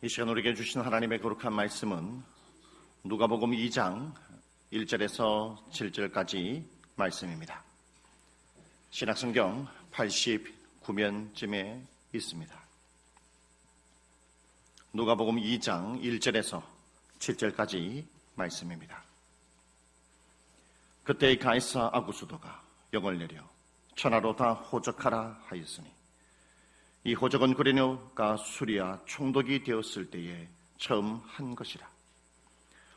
이 시간 우리에게 주신 하나님의 거룩한 말씀은 누가복음 2장 1절에서 7절까지 말씀입니다. 신약성경 89면쯤에 있습니다. 누가복음 2장 1절에서 7절까지 말씀입니다. 그때 가이사 아구스도가 영을 내려 천하로 다 호적하라 하였으니 이 호적은 구레뇨가 수리아 총독이 되었을 때에 처음 한 것이라.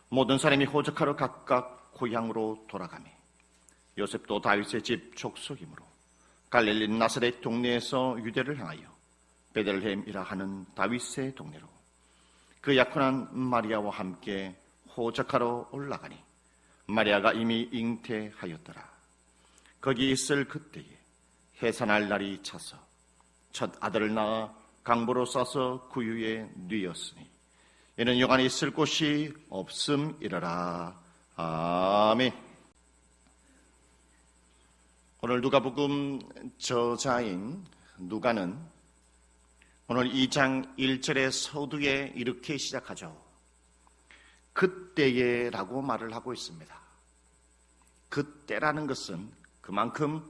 모든 사람이 호적하러 각각 고향으로 돌아가매 요셉도 다윗의 집 족속이므로 갈릴리 나사렛 동네에서 유대를 향하여 베들레헴이라 하는 다윗의 동네로 그 약혼한 마리아와 함께 호적하러 올라가니 마리아가 이미 잉태하였더라. 거기 있을 그때에 해산할 날이 차서 첫 아들을 낳아 강보로 싸서 구유에 뉘었으니 이는 여간에 있을 곳이 없음이러라. 아멘. 오늘 누가복음 저자인 누가는 오늘 2장 1절의 서두에 이렇게 시작하죠. 그때에 라고 말을 하고 있습니다. 그때라는 것은 그만큼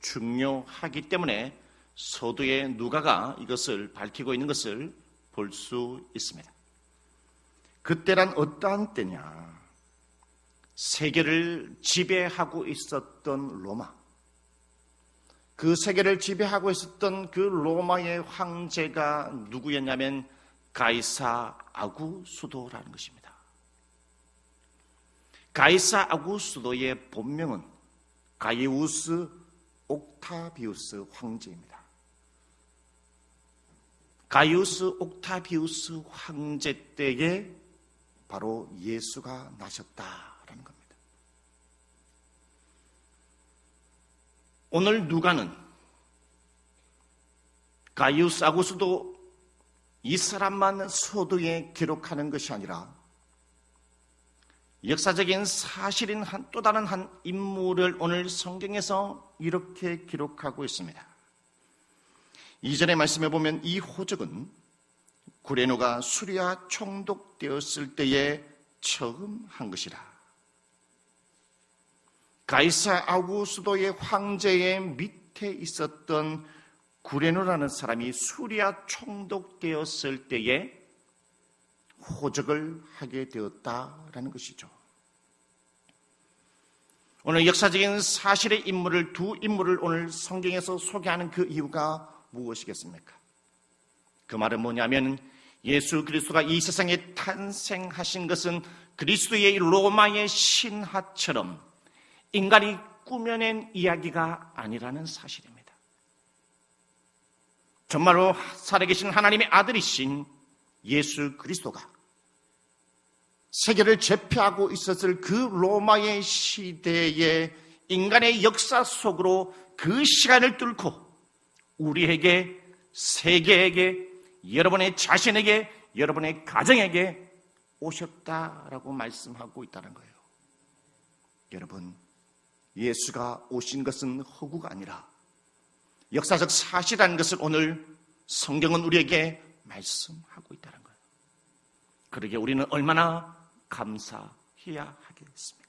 중요하기 때문에 서두에 누가가 이것을 밝히고 있는 것을 볼 수 있습니다. 그때란 어떠한 때냐? 세계를 지배하고 있었던 로마, 그 세계를 지배하고 있었던 그 로마의 황제가 누구였냐면 가이사 아구스도라는 것입니다. 가이사 아구스도의 본명은 가이우스 옥타비우스 황제입니다. 가이우스 옥타비우스 황제 때에 바로 예수가 나셨다라는 겁니다. 오늘 누가는 가이우스 아구스도 이 사람만 서두에 기록하는 것이 아니라 역사적인 사실인 또 다른 한 인물을 오늘 성경에서 이렇게 기록하고 있습니다. 이전의 말씀에 보면 이 호적은 구레노가 수리아 총독 되었을 때에 처음 한 것이라. 가이사 아구스도의 황제의 밑에 있었던 구레노라는 사람이 수리아 총독 되었을 때에 호적을 하게 되었다라는 것이죠. 오늘 역사적인 사실의 인물을 두 인물을 오늘 성경에서 소개하는 그 이유가 무엇이겠습니까? 그 말은 뭐냐면 예수 그리스도가 이 세상에 탄생하신 것은 그리스도의 로마의 신화처럼 인간이 꾸며낸 이야기가 아니라는 사실입니다. 정말로 살아계신 하나님의 아들이신 예수 그리스도가 세계를 제패하고 있었을 그 로마의 시대에 인간의 역사 속으로 그 시간을 뚫고 우리에게, 세계에게, 여러분의 자신에게, 여러분의 가정에게 오셨다라고 말씀하고 있다는 거예요. 여러분, 예수가 오신 것은 허구가 아니라 역사적 사실이라는 것을 오늘 성경은 우리에게 말씀하고 있다는 거예요. 그러기에 우리는 얼마나 감사해야 하겠습니까?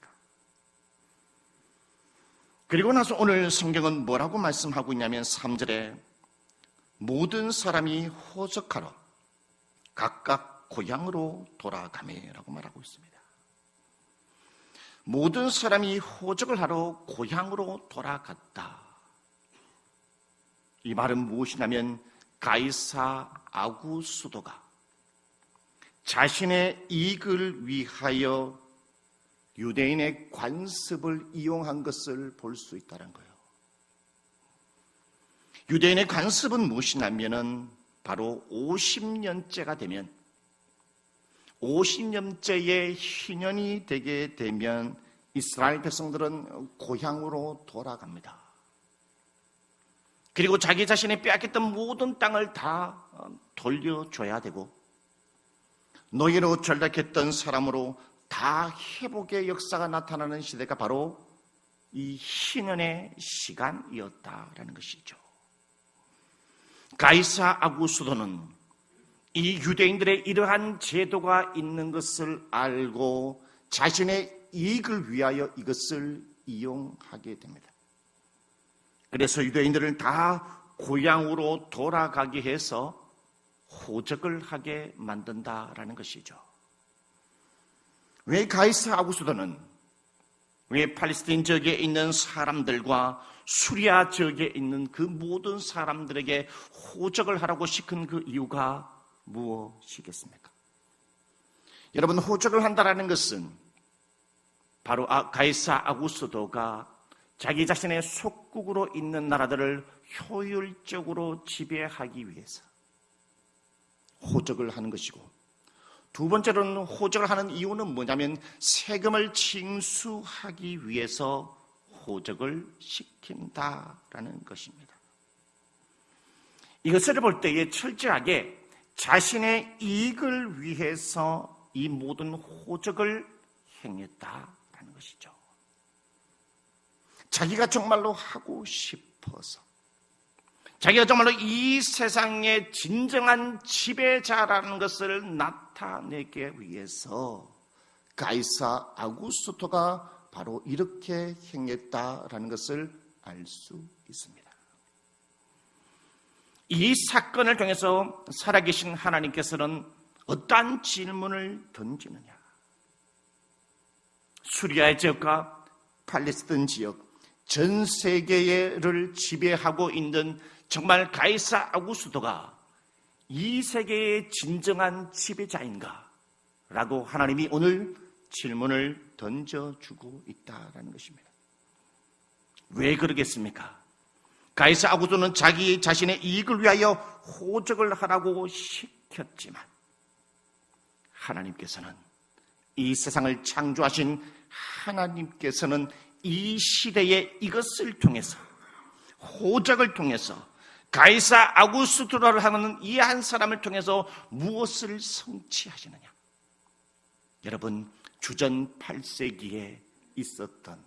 그리고 나서 오늘 성경은 뭐라고 말씀하고 있냐면 3절에 모든 사람이 호적하러 각각 고향으로 돌아가매라고 말하고 있습니다. 모든 사람이 호적을 하러 고향으로 돌아갔다. 이 말은 무엇이냐면 가이사 아구스도가 자신의 이익을 위하여 유대인의 관습을 이용한 것을 볼 수 있다는 거예요. 유대인의 관습은 무엇이냐면 바로 50년째가 되면 50년째의 희년이 되게 되면 이스라엘 백성들은 고향으로 돌아갑니다. 그리고 자기 자신이 빼앗겼던 모든 땅을 다 돌려줘야 되고 노예로 전락했던 사람으로 다 회복의 역사가 나타나는 시대가 바로 이 희년의 시간이었다라는 것이죠. 가이사 아구스도는 이 유대인들의 이러한 제도가 있는 것을 알고 자신의 이익을 위하여 이것을 이용하게 됩니다. 그래서 유대인들을 다 고향으로 돌아가게 해서 호적을 하게 만든다라는 것이죠. 왜 가이사 아구스도는 왜 팔레스타인 지역에 있는 사람들과 수리아 지역에 있는 그 모든 사람들에게 호적을 하라고 시킨 그 이유가 무엇이겠습니까? 여러분, 호적을 한다라는 것은 바로 가이사 아구스도가 자기 자신의 속국으로 있는 나라들을 효율적으로 지배하기 위해서 호적을 하는 것이고, 두 번째로는 호적을 하는 이유는 뭐냐면 세금을 징수하기 위해서 호적을 시킨다라는 것입니다. 이것을 볼 때에 철저하게 자신의 이익을 위해서 이 모든 호적을 행했다라는 것이죠. 자기가 정말로 하고 싶어서, 자기가 정말로 이 세상의 진정한 지배자라는 것을 나타내기 위해서 가이사 아구스토가 바로 이렇게 행했다라는 것을 알 수 있습니다. 이 사건을 통해서 살아계신 하나님께서는 어떠한 질문을 던지느냐? 수리아 지역과 팔레스타인 지역, 전 세계를 지배하고 있는 정말 가이사 아구스토가 이 세계의 진정한 지배자인가? 라고 하나님이 오늘 질문을 던져주고 있다는 것입니다. 왜 그러겠습니까? 가이사 아구스토는 자기 자신의 이익을 위하여 호적을 하라고 시켰지만 하나님께서는, 이 세상을 창조하신 하나님께서는 이 시대에 이것을 통해서, 호적을 통해서, 가이사 아구스토를 하는 이 한 사람을 통해서 무엇을 성취하시느냐? 여러분, 주전 8세기에 있었던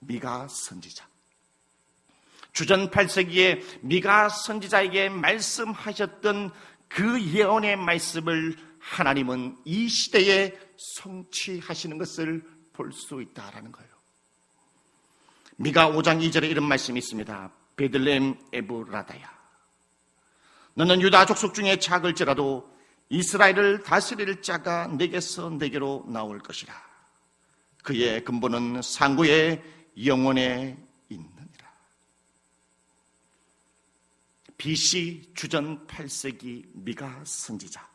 미가 선지자, 주전 8세기에 미가 선지자에게 말씀하셨던 그 예언의 말씀을 하나님은 이 시대에 성취하시는 것을 볼 수 있다라는 거예요. 미가 5장 2절에 이런 말씀이 있습니다. 베들레헴 에브라다야, 너는 유다 족속 중에 작을지라도 이스라엘을 다스릴 자가 내게서 내게로 나올 것이라. 그의 근본은 상고의 영원에 있느니라. BC 주전 8세기 미가 선지자,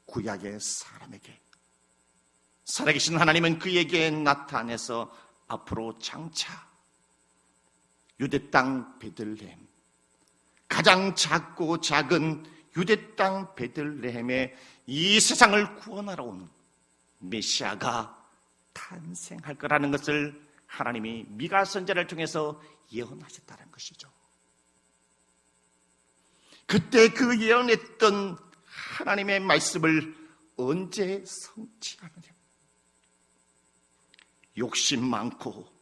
구약의 사람에게 살아계신 하나님은 그에게 나타내서 앞으로 장차 유대 땅 베들레헴, 가장 작고 작은 유대 땅 베들레헴에 이 세상을 구원하러 온 메시아가 탄생할 거라는 것을 하나님이 미가 선지자를 통해서 예언하셨다는 것이죠. 그때 그 예언했던 하나님의 말씀을 언제 성취하느냐? 욕심 많고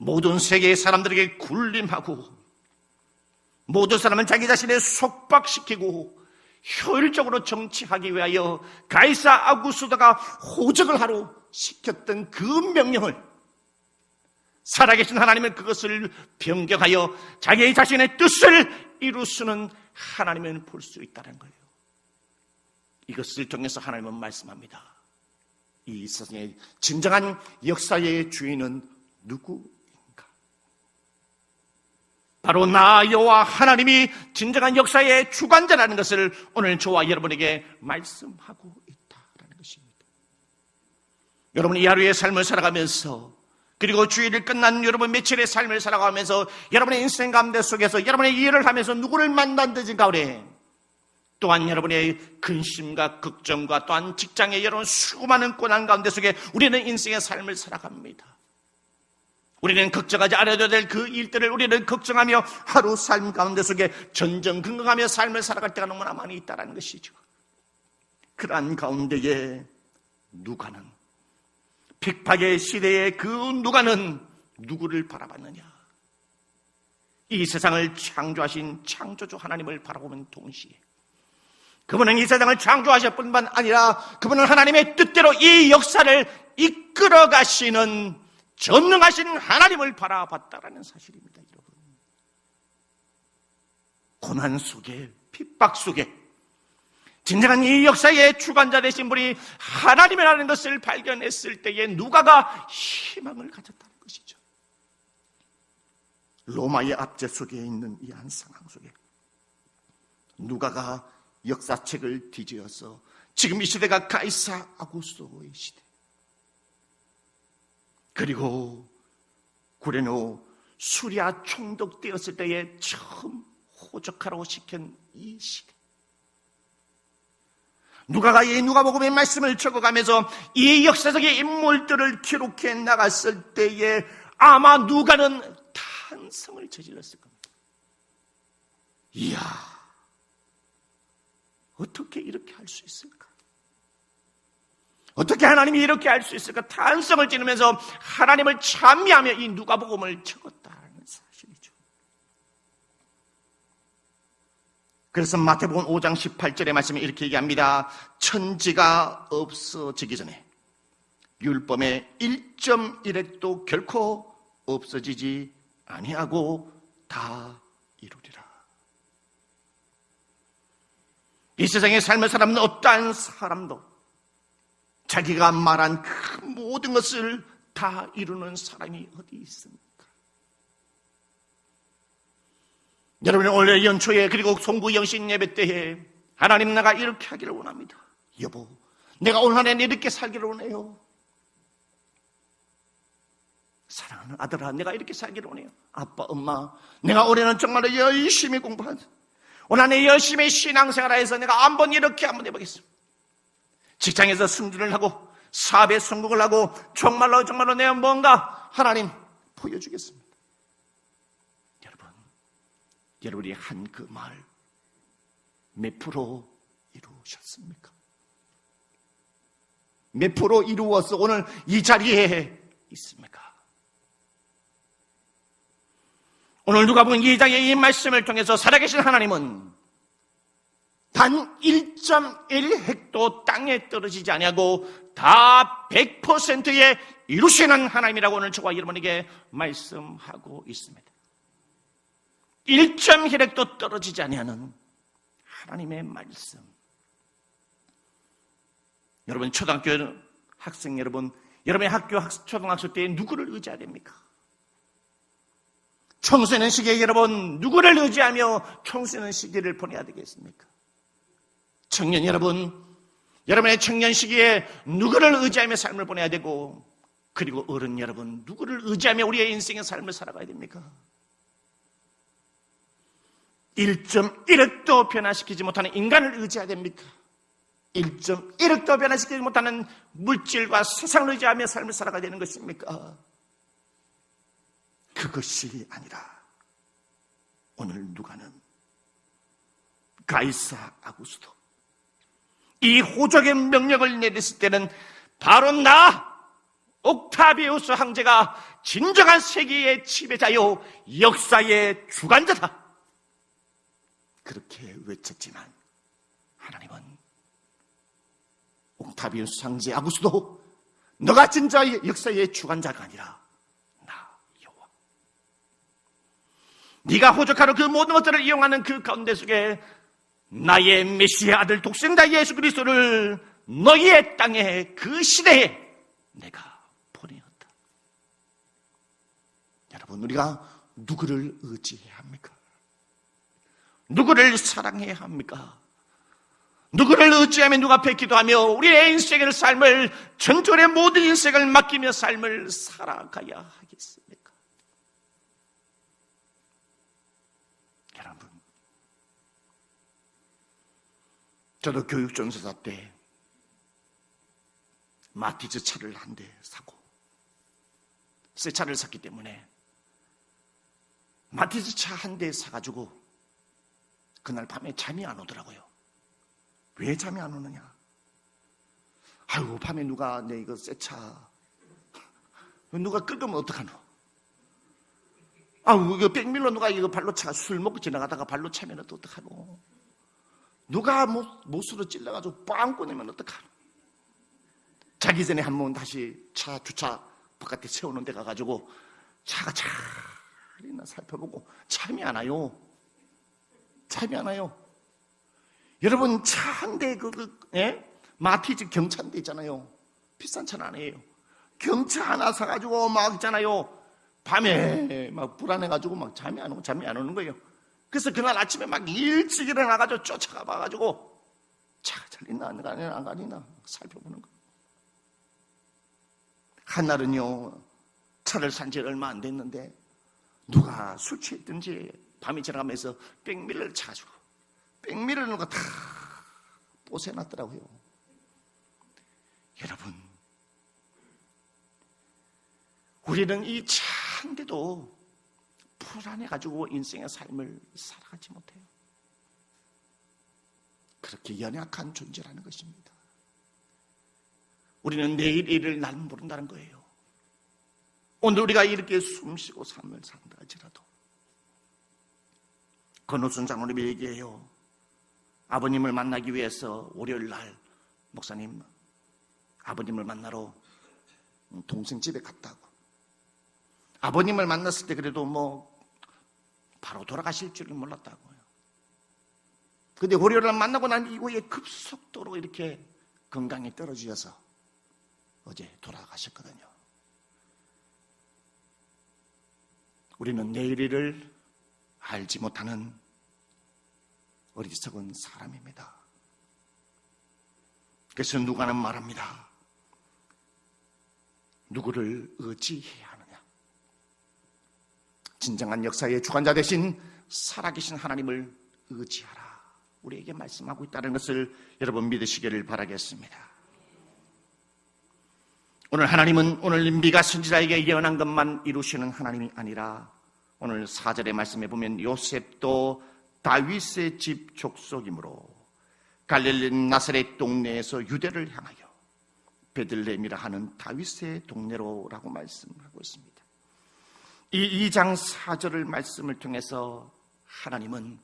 모든 세계의 사람들에게 군림하고 모든 사람은 자기 자신을 속박시키고 효율적으로 정치하기 위하여 가이사 아구스토가 호적을 하러 시켰던 그 명령을 살아계신 하나님은 그것을 변경하여 자기 자신의 뜻을 이루시는 하나님을 볼 수 있다는 거예요. 이것을 통해서 하나님은 말씀합니다. 이 세상의 진정한 역사의 주인은 누구인가? 바로 나 여호와 하나님이 진정한 역사의 주관자라는 것을 오늘 저와 여러분에게 말씀하고 있다는 것입니다. 여러분, 이 하루의 삶을 살아가면서, 그리고 주일을 끝난 여러분 며칠의 삶을 살아가면서 여러분의 인생 가운데 속에서 여러분의 일을 하면서 누구를 만난든지 가오래, 또한 여러분의 근심과 걱정과 또한 직장의 여러분 수많은 고난 가운데 속에 우리는 인생의 삶을 살아갑니다. 우리는 걱정하지 않아도 될 그 일들을 우리는 걱정하며 하루 삶 가운데 속에 전전긍긍하며 삶을 살아갈 때가 너무나 많이 있다는 것이죠. 그러한 가운데에 누가는, 핍박의 시대에 그 누가는 누구를 바라봤느냐? 이 세상을 창조하신 창조주 하나님을 바라보는 동시에 그분은 이 세상을 창조하실 뿐만 아니라 그분은 하나님의 뜻대로 이 역사를 이끌어 가시는 전능하신 하나님을 바라봤다라는 사실입니다, 여러분. 고난 속에, 핍박 속에 진정한 이 역사의 주관자 되신 분이 하나님이라는 것을 발견했을 때에 누가가 희망을 가졌다는 것이죠. 로마의 압제 속에 있는 이 한 상황 속에 누가가 역사책을 뒤지어서 지금 이 시대가 가이사 아구스토의 시대, 그리고 구레노 수리아 총독되었을 때에 처음 호적하라고 시킨 이 시대, 누가가 이 누가복음의 말씀을 적어가면서 이 역사적인 인물들을 기록해 나갔을 때에 아마 누가는 탄성을 저질렀을 겁니다. 이야, 어떻게 이렇게 할 수 있을까? 어떻게 하나님이 이렇게 할 수 있을까? 탄성을 지르면서 하나님을 찬미하며 이 누가복음을 적었다는 사실이죠. 그래서 마태복음 5장 18절의 말씀이 이렇게 얘기합니다. 천지가 없어지기 전에 율법의 1.1획도 결코 없어지지 아니하고 다 이루리라. 이 세상에 삶을 살아가는 어떠한 사람도 자기가 말한 그 모든 것을 다 이루는 사람이 어디 있습니까? 여러분, 올해 연초에 그리고 송구 영신 예배 때에 하나님, 내가 이렇게 하기를 원합니다. 여보, 내가 올 한 해는 이렇게 살기를 원해요. 사랑하는 아들아, 내가 이렇게 살기를 원해요. 아빠, 엄마, 내가 올해는 정말로 열심히 공부하자. 올 한 해 열심히 신앙생활해서 내가 한번 이렇게 한번 해보겠습니다. 직장에서 승진을 하고 사업에 성공을 하고 정말로 내가 뭔가 하나님 보여주겠습니다. 여러분이 한 그 말 몇 프로 이루셨습니까? 몇 프로 이루어서 오늘 이 자리에 있습니까? 오늘 누가복음 2장의 이 말씀을 통해서 살아계신 하나님은 단 1.1획도 땅에 떨어지지 아니하고 다 100%의 이루시는 하나님이라고 오늘 저와 여러분에게 말씀하고 있습니다. 1.1획도 떨어지지 아니하는 하나님의 말씀. 여러분, 초등학교 학생 여러분, 여러분의 학교 초등학교 때 누구를 의지해야 됩니까? 청소년 시기에 여러분 누구를 의지하며 청소년 시기를 보내야 되겠습니까? 청년 여러분, 여러분의 청년 시기에 누구를 의지하며 삶을 보내야 되고, 그리고 어른 여러분, 누구를 의지하며 우리의 인생의 삶을 살아가야 됩니까? 1.1획도 변화시키지 못하는 인간을 의지해야 됩니까? 1.1획도 변화시키지 못하는 물질과 세상을 의지하며 삶을 살아가야 되는 것입니까? 그것이 아니라 오늘 누가는 가이사 아구스토, 이 호적의 명령을 내렸을 때는 바로 나 옥타비우스 황제가 진정한 세계의 지배자요 역사의 주관자다, 그렇게 외쳤지만 하나님은 옥타비우스 황제 아구스토, 너가 진짜 역사의 주관자가 아니라 나 여호와, 네가 호적하러 그 모든 것들을 이용하는 그 가운데 속에 나의 메시아 아들 독생자 예수 그리스도를 너희의 땅에 그 시대에 내가 보내었다. 여러분, 우리가 누구를 의지해야 합니까? 누구를 사랑해야 합니까? 누구를 의지하며 누가 앞에 기도하며 우리의 인생의 삶을, 전절의 모든 인생을 맡기며 삶을 살아가야 하겠습니까? 여러분, 저도 교육전도사 때 마티즈 차를 한 대 사고, 새 차를 샀기 때문에 마티즈 차 한 대 사가지고 그날 밤에 잠이 안 오더라고요. 왜 잠이 안 오느냐? 아이고, 밤에 누가 내 이거 새 차 누가 끌면 어떡하노? 아이고, 이거 백밀러 누가 이거 발로 차, 술 먹고 지나가다가 발로 차면 어떡하노? 누가 못으로 찔러가지고 빵 꺼내면 어떡하노? 자기 전에 한 번 다시 주차 바깥에 세우는 데 가가지고 차가 잘 있나 살펴보고 참이 안 와요. 참이 안 와요. 여러분, 차 한 대, 마티즈 경차인데 있잖아요. 비싼 차는 아니에요. 경차 하나 사가지고 막 있잖아요. 밤에 막 불안해가지고 막 잠이 안 오는 거예요. 그래서 그날 아침에 막 일찍 일어나가지고 쫓아가 봐가지고 차가 잘 있나 안 가리나 살펴보는 거예요. 한날은요, 차를 산 지 얼마 안 됐는데 누가 술 취했든지 밤이 지나가면서 백미러를 차가지고 백미러를 다 뽀세놨더라고요. 여러분, 우리는 이 차 한 대도 불안해가지고 인생의 삶을 살아가지 못해요. 그렇게 연약한 존재라는 것입니다. 우리는 내일 일을 나는 모른다는 거예요. 오늘 우리가 이렇게 숨쉬고 삶을 산다 할지라도 권호순 장로님이 얘기해요. 아버님을 만나기 위해서 월요일 날 목사님 아버님을 만나러 동생 집에 갔다고. 아버님을 만났을 때 그래도 바로 돌아가실 줄은 몰랐다고요. 근데 월요일 날 만나고 난 이후에 급속도로 이렇게 건강이 떨어지셔서 어제 돌아가셨거든요. 우리는 내일을 알지 못하는 어리석은 사람입니다. 그래서 누가는 말합니다. 누구를 의지해야 하느냐? 진정한 역사의 주관자 되신 살아계신 하나님을 의지하라. 우리에게 말씀하고 있다는 것을 여러분 믿으시기를 바라겠습니다. 오늘 하나님은 오늘 미가 선지자에게 예언한 것만 이루시는 하나님이 아니라 오늘 4절의 말씀에 보면 요셉도 다윗의 집 족속이므로 갈릴리 나사렛 동네에서 유대를 향하여 베들레헴이라 하는 다윗의 동네로라고 말씀하고 있습니다. 이 2장 4절의 말씀을 통해서 하나님은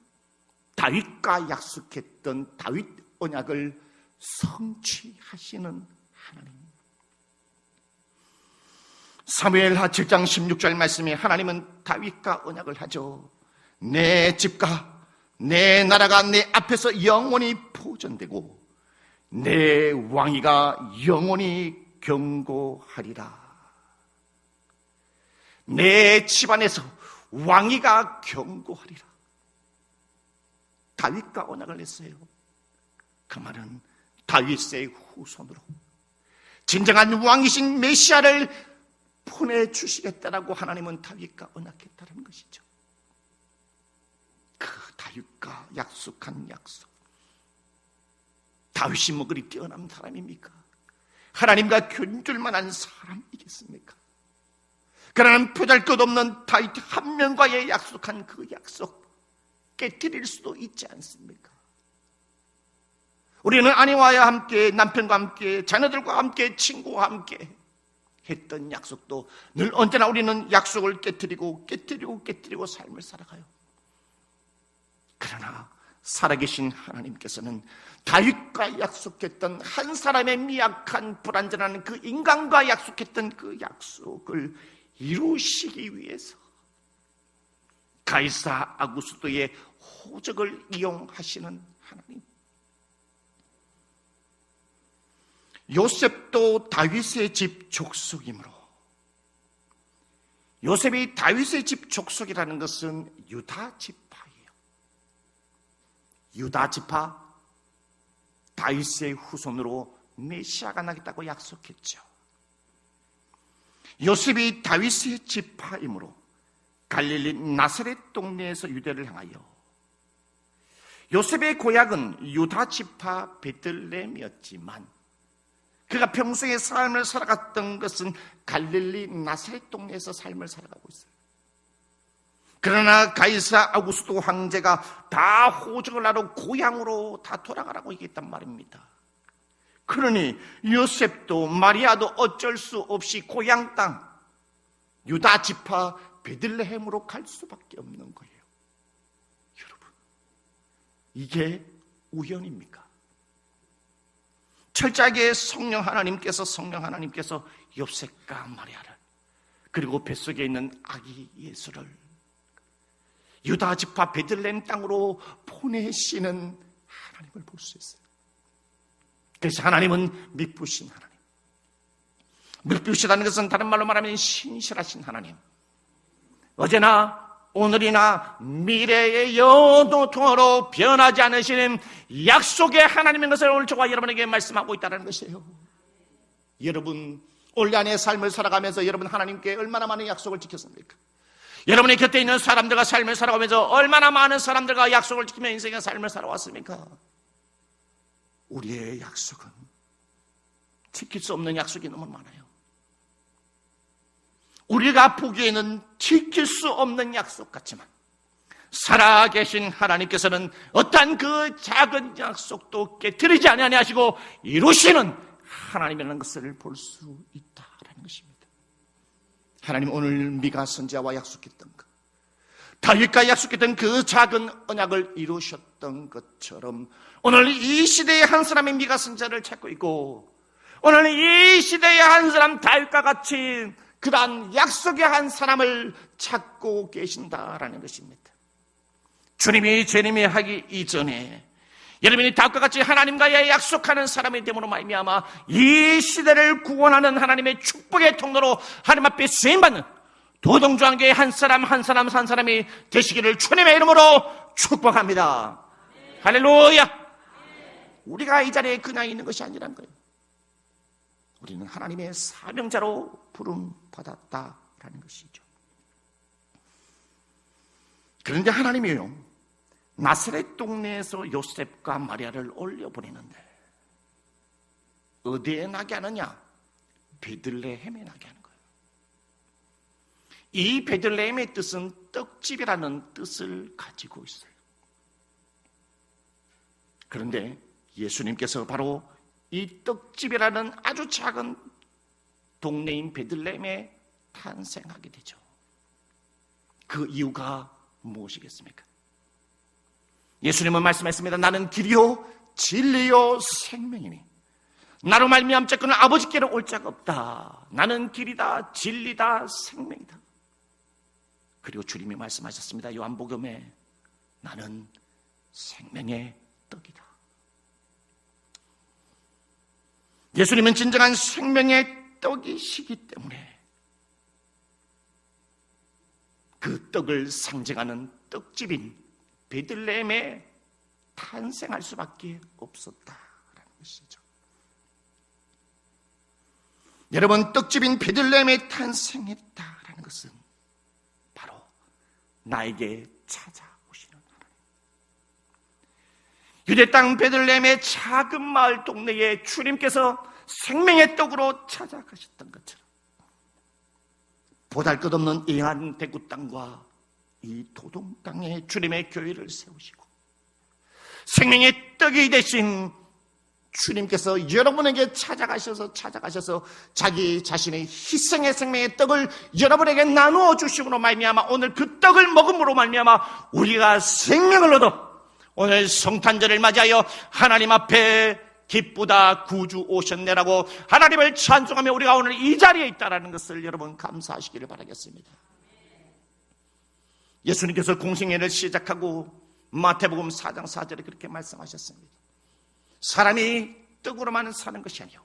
다윗과 약속했던 다윗 언약을 성취하시는 하나님. 사무엘하 7장 16절 말씀에 하나님은 다윗과 언약을 하죠. 내 집과 내 나라가 내 앞에서 영원히 보존되고 내 왕위가 영원히 견고하리라. 내 집안에서 왕위가 견고하리라. 다윗과 언약을 했어요. 그 말은 다윗의 후손으로 진정한 왕이신 메시아를 보내주시겠다라고 하나님은 다윗과 언약했다는 것이죠. 그 다윗과 약속한 약속. 다윗이 뭐 그리 뛰어난 사람입니까? 하나님과 견줄 만한 사람이겠습니까? 그러나 보잘것없는 다윗 한 명과의 약속한 그 약속 깨뜨릴 수도 있지 않습니까? 우리는 아내와 함께, 남편과 함께, 자녀들과 함께, 친구와 함께 했던 약속도 늘 언제나 우리는 약속을 깨뜨리고 삶을 살아가요. 그러나 살아계신 하나님께서는 다윗과 약속했던 한 사람의 미약한 불완전한 그 인간과 약속했던 그 약속을 이루시기 위해서 가이사 아구스도의 호적을 이용하시는 하나님. 요셉도 다윗의 집 족속이므로, 요셉이 다윗의 집 족속이라는 것은 유다 지파예요. 유다 지파, 다윗의 후손으로 메시아가 나겠다고 약속했죠. 요셉이 다윗의 지파이므로 갈릴리 나사렛 동네에서 유대를 향하여, 요셉의 고향은 유다 지파 베들레헴이었지만 그가 평소에 삶을 살아갔던 것은 갈릴리 나사렛 동네에서 삶을 살아가고 있어요. 그러나 가이사 아구스도 황제가 다 호적을 하러 고향으로 다 돌아가라고 얘기했단 말입니다. 그러니 요셉도 마리아도 어쩔 수 없이 고향 땅 유다 지파 베들레헴으로 갈 수밖에 없는 거예요. 여러분, 이게 우연입니까? 철저하게 성령 하나님께서 욥색과 마리아를, 그리고 뱃속에 있는 아기 예수를 유다 지파 베들레헴 땅으로 보내시는 하나님을 볼 수 있어요. 그래서 하나님은 미쁘신 하나님. 미쁘시다는 것은 다른 말로 말하면 신실하신 하나님. 어제나 오늘이나 미래의 영원토록 변하지 않으시는 약속의 하나님인 것을 오늘 저와 여러분에게 말씀하고 있다는 것이에요. 여러분, 올 한해 삶을 살아가면서 여러분 하나님께 얼마나 많은 약속을 지켰습니까? 여러분의 곁에 있는 사람들과 삶을 살아가면서 얼마나 많은 사람들과 약속을 지키며 인생의 삶을 살아왔습니까? 우리의 약속은 지킬 수 없는 약속이 너무 많아요. 우리가 보기에는 지킬 수 없는 약속 같지만 살아계신 하나님께서는 어떠한 그 작은 약속도 깨트리지 아니하시고 이루시는 하나님이라는 것을 볼 수 있다라는 것입니다. 하나님 오늘 미가 선지자와 약속했던 것, 다윗과 약속했던 그 작은 언약을 이루셨던 것처럼 오늘 이 시대의 한 사람의 미가 선지자를 찾고 있고, 오늘 이 시대의 한 사람 다윗과 같이 그러한 약속의 한 사람을 찾고 계신다라는 것입니다. 주님이 하기 이전에 여러분이 다윗과 같이 하나님과의 약속하는 사람이 됨으로 말미암아 이 시대를 구원하는 하나님의 축복의 통로로 하나님 앞에 쓰임받는 도동조항교회 한 사람이 되시기를 주님의 이름으로 축복합니다. 할렐루야. 우리가 이 자리에 그냥 있는 것이 아니란 거예요. 우리는 하나님의 사명자로 부름받았다라는 것이죠. 그런데 하나님이요, 나사렛 동네에서 요셉과 마리아를 올려보내는데 어디에 나게 하느냐? 베들레헴에 나게 하는 거예요. 이 베들레헴의 뜻은 떡집이라는 뜻을 가지고 있어요. 그런데 예수님께서 바로 이 떡집이라는 아주 작은 동네인 베들레헴에 탄생하게 되죠. 그 이유가 무엇이겠습니까? 예수님은 말씀했습니다. 나는 길이요 진리요 생명이니 나로 말미암 자꾸는 아버지께로 올 자가 없다. 나는 길이다 진리다 생명이다. 그리고 주님이 말씀하셨습니다. 요한복음에 나는 생명의 떡이다. 예수님은 진정한 생명의 떡이시기 때문에 그 떡을 상징하는 떡집인 베들레헴에 탄생할 수밖에 없었다라는 것이죠. 여러분, 떡집인 베들레헴에 탄생했다라는 것은 바로 나에게 찾아오시는 하나님. 유대 땅 베들레헴의 작은 마을 동네에 주님께서 생명의 떡으로 찾아가셨던 것처럼 보잘것없는 이한 대구 땅과 이 도동 땅에 주님의 교회를 세우시고 생명의 떡이 되신 주님께서 여러분에게 찾아가셔서 자기 자신의 희생의 생명의 떡을 여러분에게 나누어 주심으로 말미암아 오늘 그 떡을 먹음으로 말미암아 우리가 생명을 얻어 오늘 성탄절을 맞이하여 하나님 앞에 기쁘다 구주 오셨네라고 하나님을 찬송하며 우리가 오늘 이 자리에 있다는 것을 여러분 감사하시기를 바라겠습니다. 예수님께서 공생애를 시작하고 마태복음 4장 4절에 그렇게 말씀하셨습니다. 사람이 떡으로만 사는 것이 아니요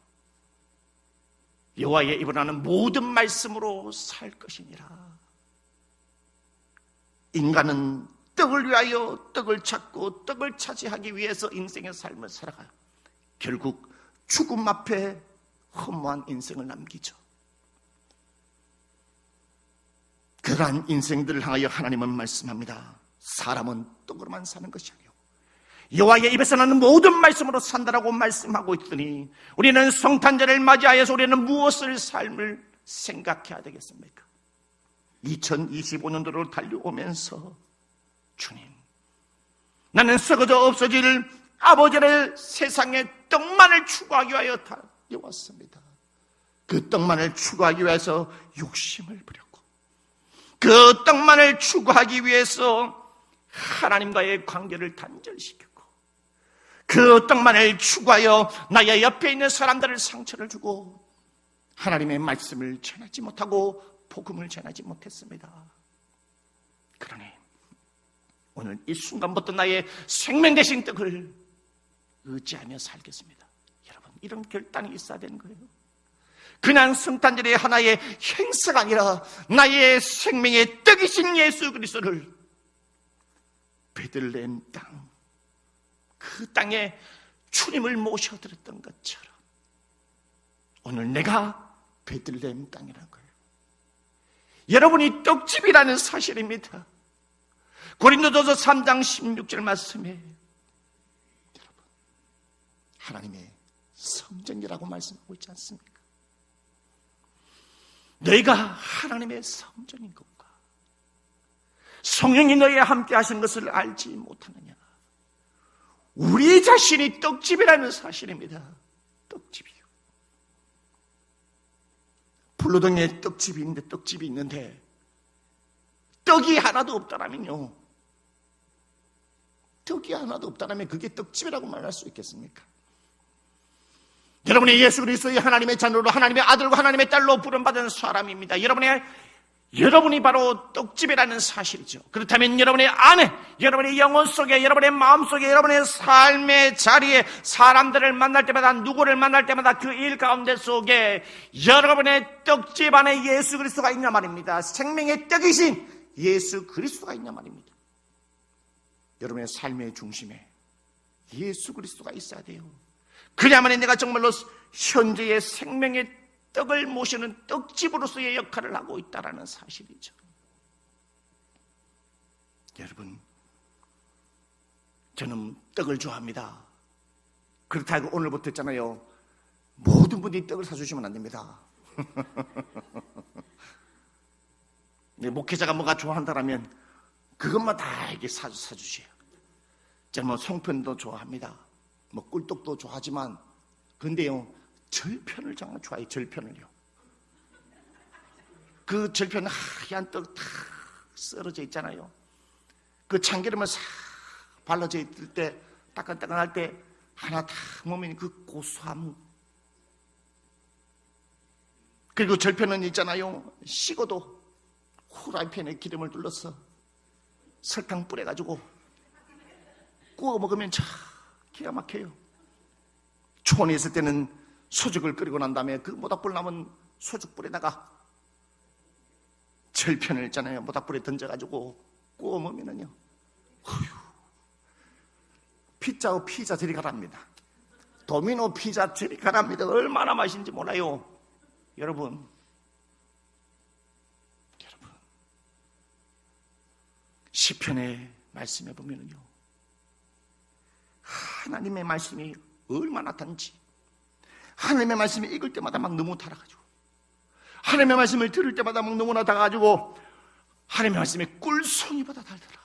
여호와의 입으로 나는 모든 말씀으로 살 것이니라. 인간은 떡을 위하여 떡을 찾고 떡을 차지하기 위해서 인생의 삶을 살아가요. 결국 죽음 앞에 허무한 인생을 남기죠. 그러한 인생들을 향하여 하나님은 말씀합니다. 사람은 떡으로만 사는 것이 아니요 여호와의 입에서 나는 모든 말씀으로 산다라고 말씀하고 있더니 우리는 성탄절을 맞이하여서 우리는 무엇을 삶을 생각해야 되겠습니까? 2025년도로 달려오면서 주님, 나는 썩어져 없어질 아버지를 세상에 떡만을 추구하기 위하여 달려왔습니다. 그 떡만을 추구하기 위해서 욕심을 부렸고 그 떡만을 추구하기 위해서 하나님과의 관계를 단절시켰고 그 떡만을 추구하여 나의 옆에 있는 사람들을 상처를 주고 하나님의 말씀을 전하지 못하고 복음을 전하지 못했습니다. 그러니 오늘 이 순간부터 나의 생명 되신 떡을 의지하며 살겠습니다. 여러분, 이런 결단이 있어야 되는 거예요. 그냥 성탄절의 하나의 행사가 아니라 나의 생명의 떡이신 예수 그리스도를 베들레헴 땅, 그 땅에 주님을 모셔드렸던 것처럼 오늘 내가 베들레헴 땅이라는 거예요. 여러분이 떡집이라는 사실입니다. 고린도전서 3장 16절 말씀에 여러분, 하나님의 성전이라고 말씀하고 있지 않습니까? 너희가 하나님의 성전인 것과 성령이 너희와 함께 하신 것을 알지 못하느냐. 우리 자신이 떡집이라는 사실입니다. 떡집이요. 불로동에 떡집이 있는데 떡이 하나도 없다라면요, 떡이 하나도 없다라면 그게 떡집이라고 말할 수 있겠습니까? 여러분이 예수 그리스도의 하나님의 자녀로 하나님의 아들과 하나님의 딸로 부름받은 사람입니다. 여러분이 바로 떡집이라는 사실이죠. 그렇다면 여러분의 안에, 여러분의 영혼 속에, 여러분의 마음 속에, 여러분의 삶의 자리에 사람들을 만날 때마다, 누구를 만날 때마다 그 일 가운데 속에 여러분의 떡집 안에 예수 그리스도가 있냐 말입니다. 생명의 떡이신 예수 그리스도가 있냐 말입니다. 여러분의 삶의 중심에 예수 그리스도가 있어야 돼요. 그래야만 내가 정말로 현재의 생명의 떡을 모시는 떡집으로서의 역할을 하고 있다는 사실이죠. 여러분, 저는 떡을 좋아합니다. 그렇다고 오늘부터 했잖아요, 모든 분들이 떡을 사주시면 안 됩니다. 목회자가 뭐가 좋아한다라면 그것만 다 이렇게 사주세요. 저는 뭐 송편도 좋아합니다. 뭐 꿀떡도 좋아하지만, 근데요, 절편을 정말 좋아해요. 절편을요. 그 절편 하얀 떡 탁 썰어져 있잖아요. 그 참기름을 싹 발라져 있을 때, 따끈따끈할 때 하나 탁 먹으면 그 고소함. 그리고 절편은 있잖아요, 식어도 후라이팬에 기름을 둘러서 설탕 뿌려가지고 구워 먹으면 참 기가 막혀요. 초원에 있을 때는 소죽을 끓이고 난 다음에 그 모닥불 남은 소죽불에다가 절편을 있잖아요, 모닥불에 던져가지고 구워 먹으면요, 피자 저리 가랍니다. 도미노 피자 저리 가랍니다. 얼마나 맛있는지 몰라요. 여러분, 시편의 말씀에 보면요, 하나님의 말씀이 얼마나 단지, 하나님의 말씀을 읽을 때마다 막 너무 달아가지고, 하나님의 말씀을 들을 때마다 막 너무나 달아가지고, 하나님의 말씀이 꿀송이보다 달더라.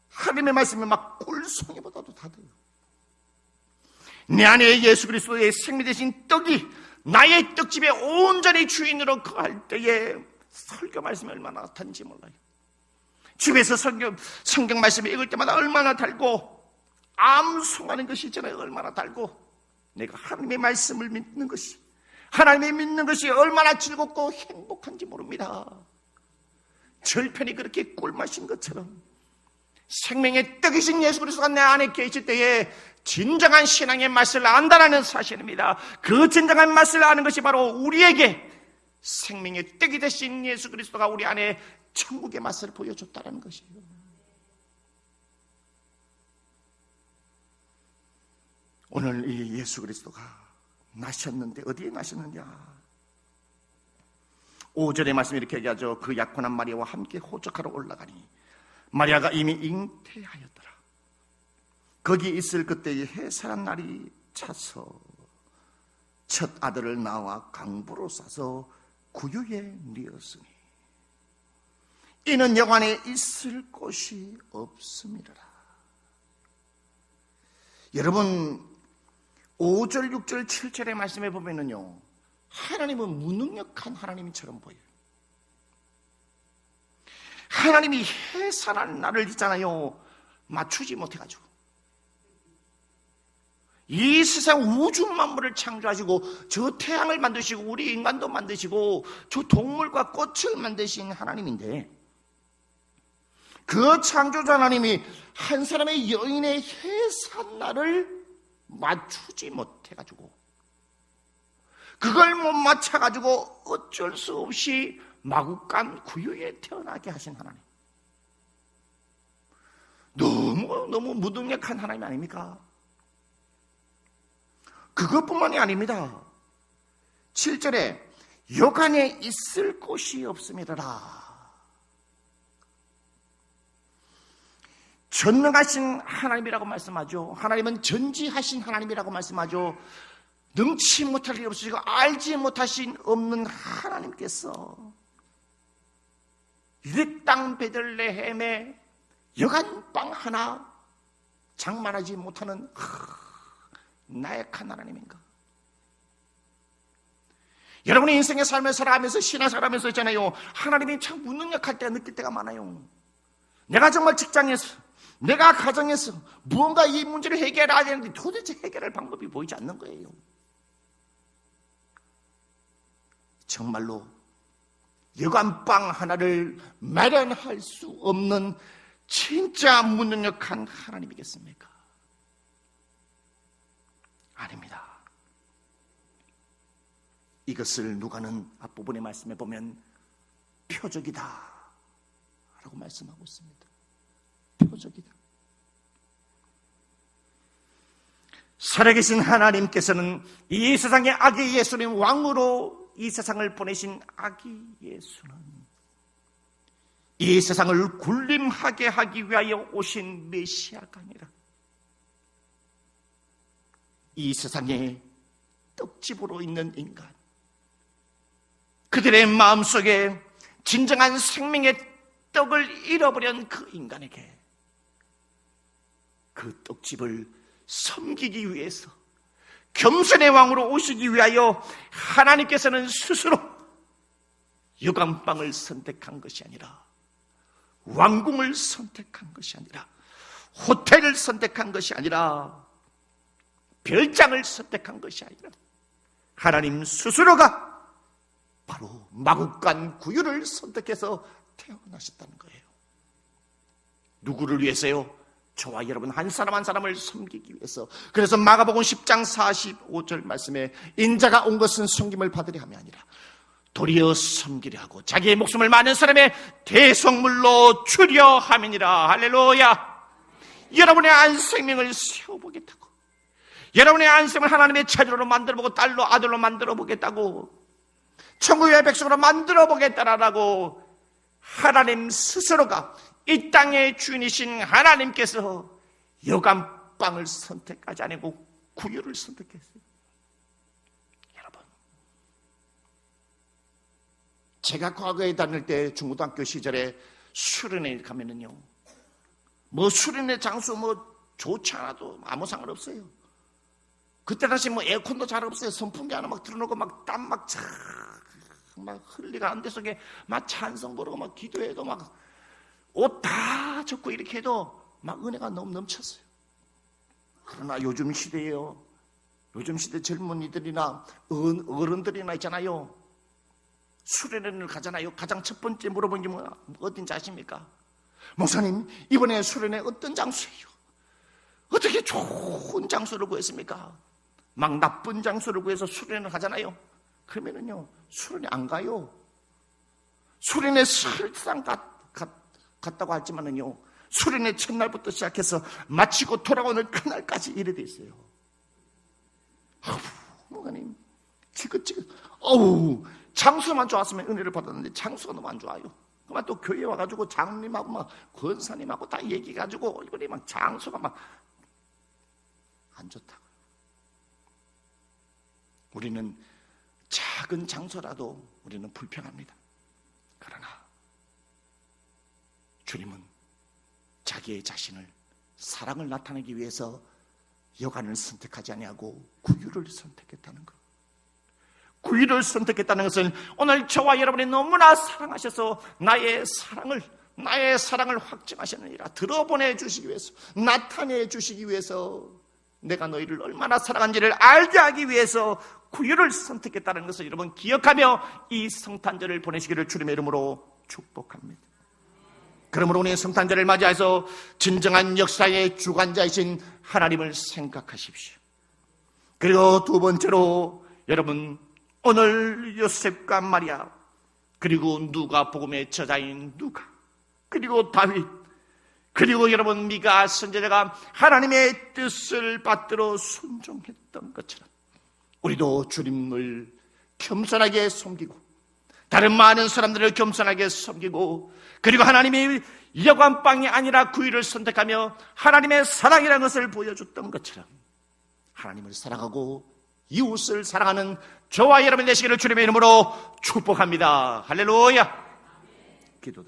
하나님의 말씀이 막 꿀송이보다도 달아요. 내 안에 예수 그리스도의 생명 되신 떡이 나의 떡집에 온전히 주인으로 거할 때에 설교 말씀이 얼마나 단지 몰라요. 집에서 성경 말씀을 읽을 때마다 얼마나 달고, 암송하는 것이 있잖아요, 얼마나 달고, 내가 하나님의 말씀을 믿는 것이, 하나님의 믿는 것이 얼마나 즐겁고 행복한지 모릅니다. 절편이 그렇게 꿀맛인 것처럼 생명의 떡이신 예수 그리스도가 내 안에 계실 때에 진정한 신앙의 맛을 안다는 사실입니다. 그 진정한 맛을 아는 것이 바로 우리에게 생명의 떡이 되신 예수 그리스도가 우리 안에 천국의 맛을 보여줬다는 것이에요. 오늘 이 예수 그리스도가 나셨는데 어디에 나셨느냐? 5절의 말씀이 이렇게 얘기하죠. 그 약혼한 마리아와 함께 호적하러 올라가니 마리아가 이미 잉태하였더라. 거기 있을 그때의 해산한 날이 차서 첫 아들을 낳아 강부로 싸서 구유에 뉘었으니 이는 영안에 있을 곳이 없음이라. 여러분, 5절, 6절, 7절의 말씀에 보면은요, 하나님은 무능력한 하나님처럼 보여요. 하나님이 해산한 날을 있잖아요, 맞추지 못해가지고 이 세상 우주 만물을 창조하시고 저 태양을 만드시고 우리 인간도 만드시고 저 동물과 꽃을 만드신 하나님인데, 그 창조자 하나님이 한 사람의 여인의 해산날을 맞추지 못해가지고, 그걸 못 맞춰가지고 어쩔 수 없이 마구간 구유에 태어나게 하신 하나님, 너무 무능력한 하나님 아닙니까? 그것뿐만이 아닙니다. 7절에 여간에 있을 곳이 없음이라. 전능하신 하나님이라고 말씀하죠. 하나님은 전지하신 하나님이라고 말씀하죠. 능치 못할 일 없으시고 알지 못하신 없는 하나님께서 이 땅 베들레헴에 여간빵 하나 장만하지 못하는 나약한 하나님인가? 여러분의 인생의 삶을 살아가면서, 신앙생활하면서 있잖아요, 하나님이 참 무능력할 때가 느낄 때가 많아요. 내가 정말 직장에서, 내가 가정에서 무언가 이 문제를 해결해야 되는데 도대체 해결할 방법이 보이지 않는 거예요. 정말로 여간빵 하나를 마련할 수 없는 진짜 무능력한 하나님이겠습니까? 아닙니다. 이것을 누가는 앞부분의 말씀에 보면 표적이다 라고 말씀하고 있습니다. 표적이다. 살아계신 하나님께서는 이 세상의 아기 예수님, 왕으로 이 세상을 보내신 아기 예수는 이 세상을 굴림하게 하기 위하여 오신 메시아가 아니라 이 세상에 떡집으로 있는 인간, 그들의 마음속에 진정한 생명의 떡을 잃어버린 그 인간에게 그 떡집을 섬기기 위해서 겸손의 왕으로 오시기 위하여 하나님께서는 스스로 여간빵을 선택한 것이 아니라, 왕궁을 선택한 것이 아니라, 호텔을 선택한 것이 아니라, 별장을 선택한 것이 아니라 하나님 스스로가 바로 마구간 구유를 선택해서 태어나셨다는 거예요. 누구를 위해서요? 저와 여러분 한 사람 한 사람을 섬기기 위해서. 그래서 마가복음 10장 45절 말씀에 인자가 온 것은 섬김을 받으려 함이 아니라 도리어 섬기려 하고 자기의 목숨을 많은 사람의 대속물로 주려 함이니라. 할렐루야. 여러분의 안생명을 세워보겠다고, 여러분의 안생을 하나님의 자녀로 만들어보고 딸로 아들로 만들어보겠다고, 천국의 백성으로 만들어보겠다라고 하나님 스스로가, 이 땅의 주인이신 하나님께서 여간빵을 선택하지 않고 구유를 선택했어요. 여러분, 제가 과거에 다닐 때 중고등학교 시절에 수련회 가면은요, 뭐 수련회 장소 뭐 좋지 않아도 아무 상관없어요. 그때 다시 뭐 에어컨도 잘 없어요. 선풍기 하나 막 틀어놓고 막 땀 막 흘리고 안 돼 속에 막 찬성 부르고 막 기도해도 막 옷 다 젖고 이렇게 해도 막 은혜가 너무 넘쳤어요. 그러나 요즘 시대에요, 요즘 시대 젊은이들이나 어른들이나 있잖아요, 수련회를 가잖아요. 가장 첫 번째 물어본 게 뭐야? 어딘지 아십니까? 목사님, 이번에 수련회 어떤 장소예요? 어떻게 좋은 장소를 구했습니까? 막 나쁜 장소를 구해서 수련회 가잖아요. 그러면은요, 수련회 안 가요. 수련회 설상 갔다고 하지만은요, 수련회 첫날부터 시작해서 마치고 돌아오는 그날까지 이래 돼 있어요. 목사님, 지긋지긋. 장소만 좋았으면 은혜를 받았는데 장소가 너무 안 좋아요. 그만 또 교회 와가지고 장님하고 막 권사님하고 다 얘기해가지고 이번에 막 장소가 막 안 좋다고. 우리는 작은 장소라도 우리는 불평합니다. 그러나 주님은 자기의 자신을, 사랑을 나타내기 위해서 여간을 선택하지 아니하고 구유를 선택했다는 것. 구유를 선택했다는 것은 오늘 저와 여러분이 너무나 사랑하셔서 나의 사랑을 확증하셨느니라, 들어보내 주시기 위해서, 나타내 주시기 위해서 내가 너희를 얼마나 사랑한지를 알게 하기 위해서 구유를 선택했다는 것을 여러분 기억하며 이 성탄절을 보내시기를 주님의 이름으로 축복합니다. 그러므로 오늘 성탄절을 맞이해서 진정한 역사의 주관자이신 하나님을 생각하십시오. 그리고 두 번째로 여러분, 오늘 요셉과 마리아, 그리고 누가복음의 저자인 누가, 그리고 다윗, 그리고 여러분 미가 선지자가 하나님의 뜻을 받들어 순종했던 것처럼 우리도 주님을 겸손하게 섬기고 다른 많은 사람들을 겸손하게 섬기고, 그리고 하나님의 여관방이 아니라 구유를 선택하며 하나님의 사랑이라는 것을 보여줬던 것처럼 하나님을 사랑하고 이웃을 사랑하는 저와 여러분 되시기를 주님의 이름으로 축복합니다. 할렐루야.